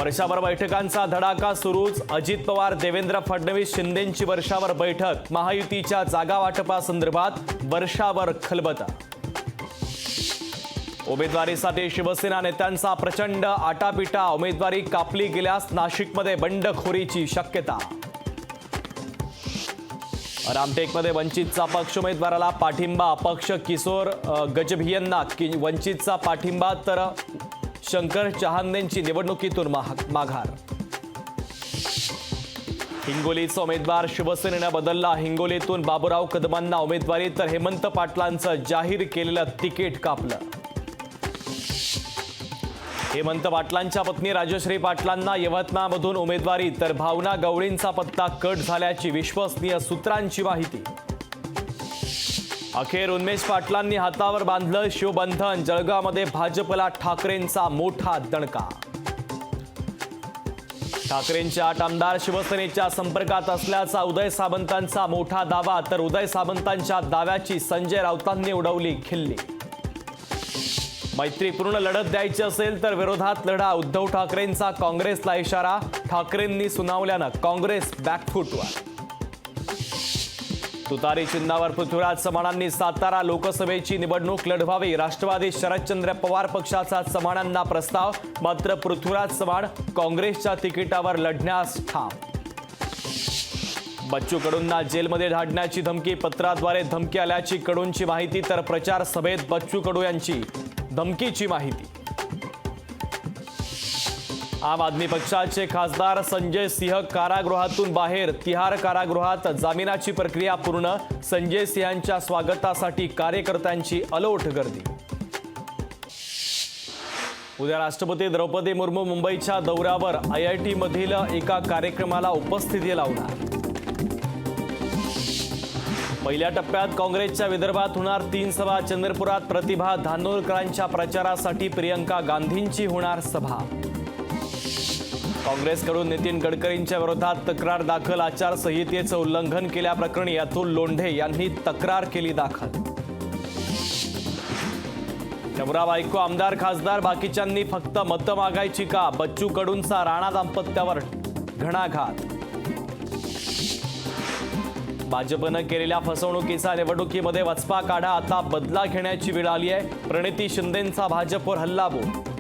वर्षाभर बैठकांचा धडाका सुरूच। अजित पवार, देवेंद्र फडणवीस, शिंदेंची वर्षावर बैठक। महायुतीच्या जागा वाटपासंदर्भात वर्षावर खलबतं। उमेदवारीसाठी शिवसेना नेत्यांचा प्रचंड आटापिटा। उमेदवारी कापली गेल्यास नाशिकमध्ये बंडखोरीची शक्यता। रामटेकमध्ये वंचितचा पक्ष उमेदवाराला पाठिंबा। अपक्ष किशोर गजभियेंना वंचितचा पाठिंबा, तर शंकर चहांदेंची निवडणुकीतून माघार। हिंगोलीचा उमेदवार शिवसेनेनं बदलला। हिंगोलीतून बाबूराव कदमांना उमेदवारी, तर हेमंत पाटलांचं जाहीर केलेलं तिकीट कापलं। हेमंत पाटलांच्या पत्नी राजश्री पाटलांना यवतमाळमधून उमेदवारी, तर भावना गवळींचा पत्ता कट झाल्याची विश्वसनीय सूत्रांची माहिती। अखेर उन्मेष पाटलांनी हातावर बांधलं शिवबंधन। जळगावमध्ये भाजपला ठाकरेंचा मोठा दणका। ठाकरेंचे 8 आमदार शिवसेनेच्या संपर्कात असल्याचा उदय सामंतांचा मोठा दावा, तर उदय सामंतांच्या दाव्याची संजय राऊतांनी उडवली खिल्ली। मैत्रीपूर्ण लढत द्यायची असेल तर विरोधात लढा। उद्धव ठाकरेंचा काँग्रेसला इशारा। ठाकरेंनी सुनावल्यानं काँग्रेस बॅकफूटवर। तुतारी चिन्हावर पृथ्वीराज चव्हाणांनी सातारा लोकसभेची निवडणूक लढवावी। राष्ट्रवादी शरदचंद्र पवार पक्षाचा चव्हाणांना प्रस्ताव, मात्र पृथ्वीराज चव्हाण काँग्रेसच्या तिकिटावर लढण्यास ठाम। बच्चू कडूंना जेलमध्ये धाडण्याची धमकी। पत्राद्वारे धमकी आल्याची कडूंची माहिती, तर प्रचार सभेत बच्चू कडू यांची धमकीची माहिती। आम आदमी पक्षाचे खासदार संजय सिंह कारागृहातून बाहेर। तिहार कारागृहात जामिनाची प्रक्रिया पूर्ण। संजय सिंहांच्या स्वागतासाठी कार्यकर्त्यांची अलोट गर्दी। उद्या राष्ट्रपती द्रौपदी मुर्मू मुंबईच्या दौऱ्यावर। IIT मधील एका कार्यक्रमाला उपस्थिती लावणार। पहिल्या टप्प्यात काँग्रेसच्या विदर्भात होणार 3 सभा। चंद्रपुरात प्रतिभा धानोरकरांच्या प्रचारासाठी प्रियंका गांधींची होणार सभा। काँग्रेसकडून नितीन गडकरींच्या विरोधात तक्रार दाखल। आचारसंहितेचं उल्लंघन केल्याप्रकरणी अतुल लोंढे यांनी तक्रार केली दाखल। नवरा बायको आमदार खासदार, बाकीच्यांनी फक्त मतं मागायची का? बच्चू कडूंचा राणा दाम्पत्यावर घणाघात। भाजपनं केलेल्या फसवणुकीचा निवडणुकीमध्ये वचपा काढा। आता बदला घेण्याची वेळ आली आहे। प्रणिती शिंदेंचा भाजपवर हल्लाबोल।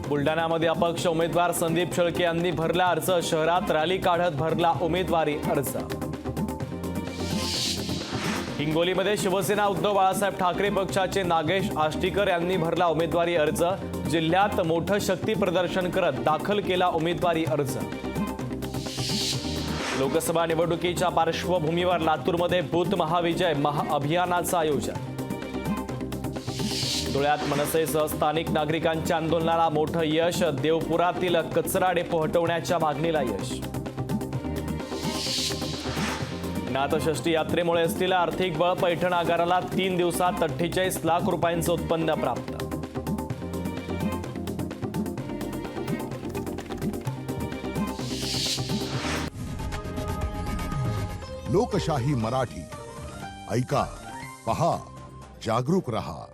बुलढाण्यामध्ये अपक्ष उमेदवार संदीप शेळके यांनी भरला अर्ज। शहरात रॅली काढत भरला उमेदवारी अर्ज। हिंगोलीमध्ये शिवसेना उद्धव बाळासाहेब ठाकरे पक्षाचे नागेश आष्टीकर यांनी भरला उमेदवारी अर्ज। जिल्ह्यात मोठं शक्ती प्रदर्शन करत दाखल केला उमेदवारी अर्ज। लोकसभा निवडणुकीच्या पार्श्वभूमीवर लातूरमध्ये बूथ महाविजय अभियानाचं आयोजन। धुळ्यात मनसेसह स्थानिक नागरिकांच्या आंदोलनाला मोठं यश। देवपुरातील कचरा डेपो हटवण्याच्या मागणीला यश। नाथषष्ठी यात्रेमुळे असलेलं आर्थिक बळ। पैठण आगाराला 3 दिवसात 48 लाख रुपयांचं उत्पन्न प्राप्त। लोकशाही मराठी ऐका, पहा, जागरूक रहा।